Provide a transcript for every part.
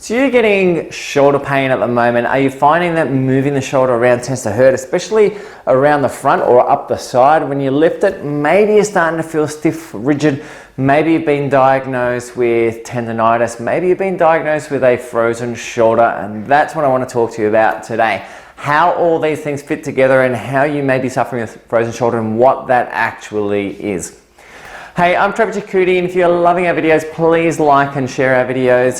So you're getting shoulder pain at the moment. Are you finding that moving the shoulder around tends to hurt, especially around the front or up the side when you lift it? Maybe you're starting to feel stiff, rigid. Maybe you've been diagnosed with tendonitis. Maybe you've been diagnosed with a frozen shoulder, and that's what I want to talk to you about today. How all these things fit together and how you may be suffering with frozen shoulder and what that actually is. Hey, I'm Trevor Jacuti, and if you're loving our videos, please like and share our videos.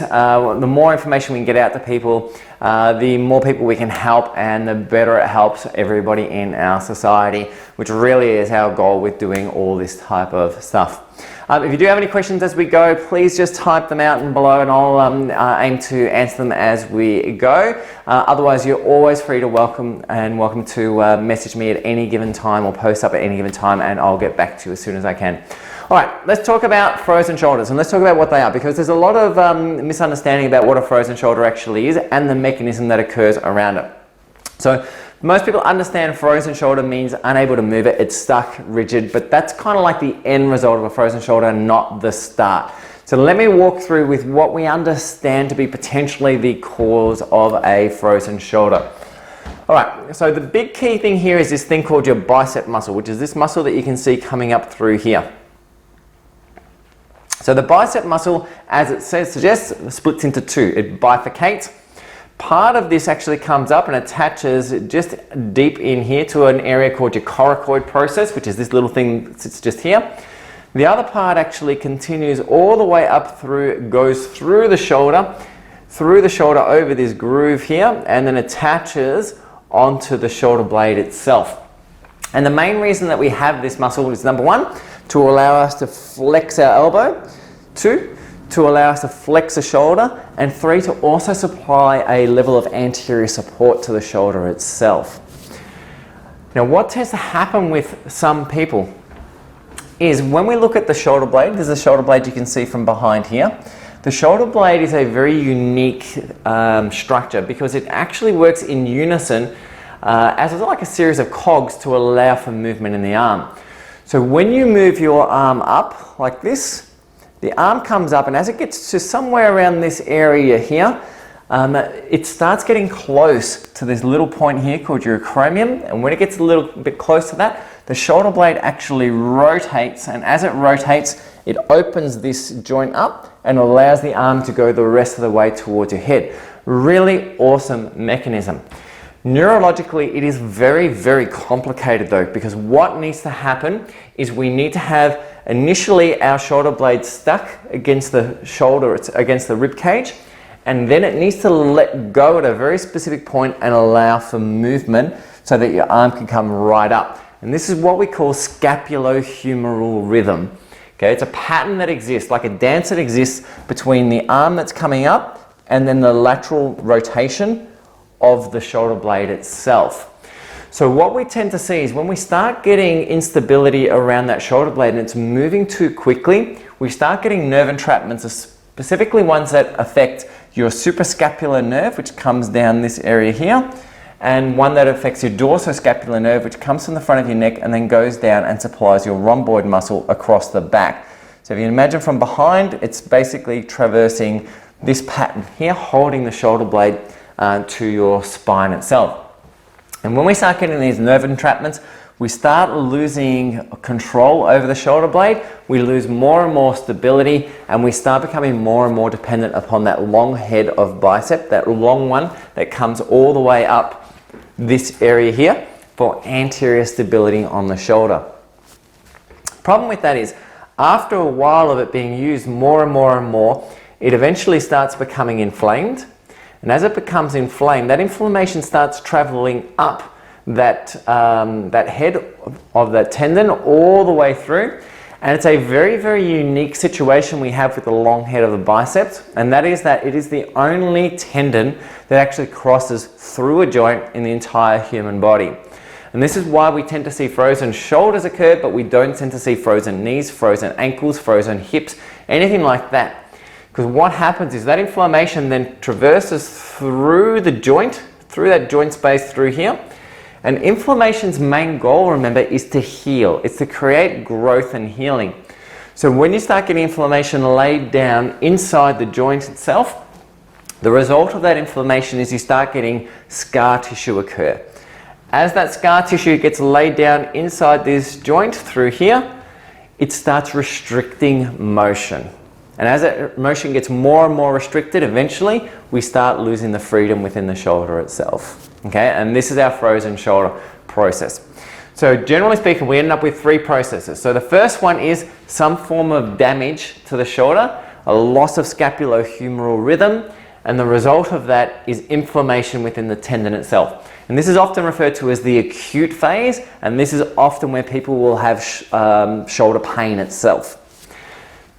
The more information we can get out to people, the more people we can help, and the better it helps everybody in our society, which really is our goal with doing all this type of stuff. If you do have any questions as we go, please just type them out and below, and I'll aim to answer them as we go. Otherwise, you're always free to welcome to message me at any given time or post up at any given time, and I'll get back to you as soon as I can. All right, let's talk about frozen shoulders, and let's talk about what they are, because there's a lot of misunderstanding about what a frozen shoulder actually is and the mechanism that occurs around it. So most people understand frozen shoulder means unable to move it, it's stuck, rigid, but that's kind of like the end result of a frozen shoulder, not the start. So let me walk through with what we understand to be potentially the cause of a frozen shoulder. All right, so the big key thing here is this thing called your bicep muscle, which is this muscle that you can see coming up through here. So the bicep muscle, as it suggests, splits into two. It bifurcates. Part of this actually comes up and attaches just deep in here to an area called your coracoid process, which is this little thing that sits just here. The other part actually continues all the way up through, goes through the shoulder over this groove here, and then attaches onto the shoulder blade itself. And the main reason that we have this muscle is, number one, to allow us to flex our elbow, two, to allow us to flex the shoulder, and three, to also supply a level of anterior support to the shoulder itself. Now, what tends to happen with some people is when we look at the shoulder blade, there's a shoulder blade you can see from behind here. The shoulder blade is a very unique structure because it actually works in unison as like a series of cogs to allow for movement in the arm. So when you move your arm up like this, the arm comes up, and as it gets to somewhere around this area here, it starts getting close to this little point here called your acromion, and when it gets a little bit close to that, the shoulder blade actually rotates, and as it rotates, it opens this joint up and allows the arm to go the rest of the way towards your head. Really awesome mechanism. Neurologically, it is very, very complicated though, because what needs to happen is we need to have initially our shoulder blade stuck against the shoulder, it's against the rib cage, and then it needs to let go at a very specific point and allow for movement so that your arm can come right up. And this is what we call scapulohumeral rhythm. Okay, it's a pattern that exists, like a dance that exists between the arm that's coming up and then the lateral rotation of the shoulder blade itself. So what we tend to see is when we start getting instability around that shoulder blade and it's moving too quickly, we start getting nerve entrapments, specifically ones that affect your suprascapular nerve, which comes down this area here, and one that affects your dorsoscapular nerve, which comes from the front of your neck and then goes down and supplies your rhomboid muscle across the back. So if you imagine from behind, it's basically traversing this pattern here, holding the shoulder blade to your spine itself. And when we start getting these nerve entrapments, we start losing control over the shoulder blade, we lose more and more stability, and we start becoming more and more dependent upon that long head of bicep, that long one that comes all the way up this area here for anterior stability on the shoulder. Problem with that is, after a while of it being used more and more and more, it eventually starts becoming inflamed. And as it becomes inflamed, that inflammation starts traveling up that head of that tendon all the way through. And it's a very, very unique situation we have with the long head of the biceps. And that is that it is the only tendon that actually crosses through a joint in the entire human body. And this is why we tend to see frozen shoulders occur, but we don't tend to see frozen knees, frozen ankles, frozen hips, anything like that. Because what happens is that inflammation then traverses through the joint, through that joint space through here. And inflammation's main goal, remember, is to heal. It's to create growth and healing. So when you start getting inflammation laid down inside the joint itself, The result of that inflammation is you start getting scar tissue occur. As that scar tissue gets laid down inside this joint through here, it starts restricting motion. And as that motion gets more and more restricted, eventually we start losing the freedom within the shoulder itself. Okay, and this is our frozen shoulder process. So generally speaking, we end up with 3 processes. So the first one is some form of damage to the shoulder, a loss of scapulohumeral rhythm, and the result of that is inflammation within the tendon itself. And this is often referred to as the acute phase, and this is often where people will have shoulder pain itself.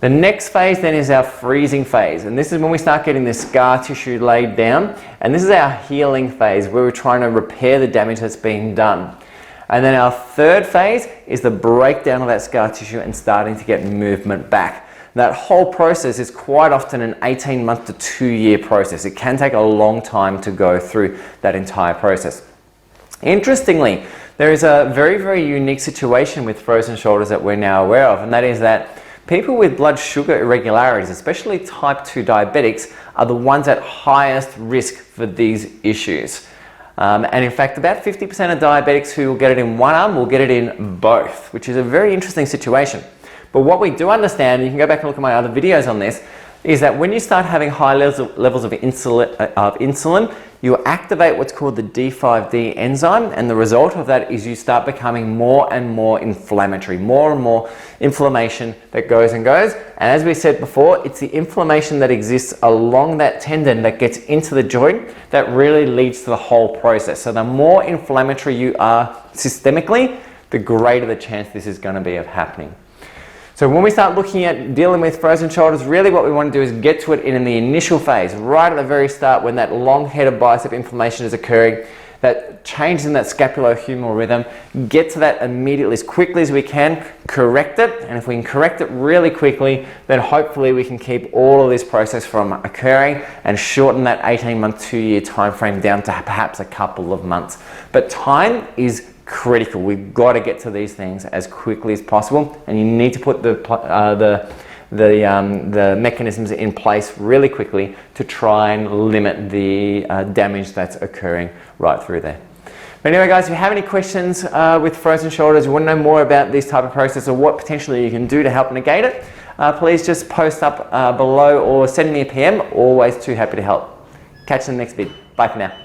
The next phase then is our freezing phase, and this is when we start getting this scar tissue laid down, and this is our healing phase where we're trying to repair the damage that's been done. And then our third phase is the breakdown of that scar tissue and starting to get movement back. That whole process is quite often an 18-month to 2-year process. It can take a long time to go through that entire process. Interestingly, there is a very, very unique situation with frozen shoulders that we're now aware of, and that is that people with blood sugar irregularities, especially type 2 diabetics, are the ones at highest risk for these issues. And in fact, about 50% of diabetics who will get it in one arm will get it in both, which is a very interesting situation. But what we do understand, and you can go back and look at my other videos on this, is that when you start having high levels of insulin, you activate what's called the D5D enzyme, and the result of that is you start becoming more and more inflammatory, more and more inflammation that goes and goes. And as we said before, it's the inflammation that exists along that tendon that gets into the joint that really leads to the whole process. So the more inflammatory you are systemically, the greater the chance this is going to be of happening. So when we start looking at dealing with frozen shoulders, really what we want to do is get to it in the initial phase, right at the very start when that long head of bicep inflammation is occurring, that change in that scapulohumeral rhythm, get to that immediately as quickly as we can, correct it, and if we can correct it really quickly, then hopefully we can keep all of this process from occurring and shorten that 18-month, 2-year time frame down to perhaps a couple of months. But time is critical. We've got to get to these things as quickly as possible, and you need to put the mechanisms in place really quickly to try and limit the damage that's occurring right through there. But anyway guys, if you have any questions with frozen shoulders, you want to know more about this type of process or what potentially you can do to help negate it, please just post up below or send me a PM. Always too happy to help. Catch you in the next vid. Bye for now.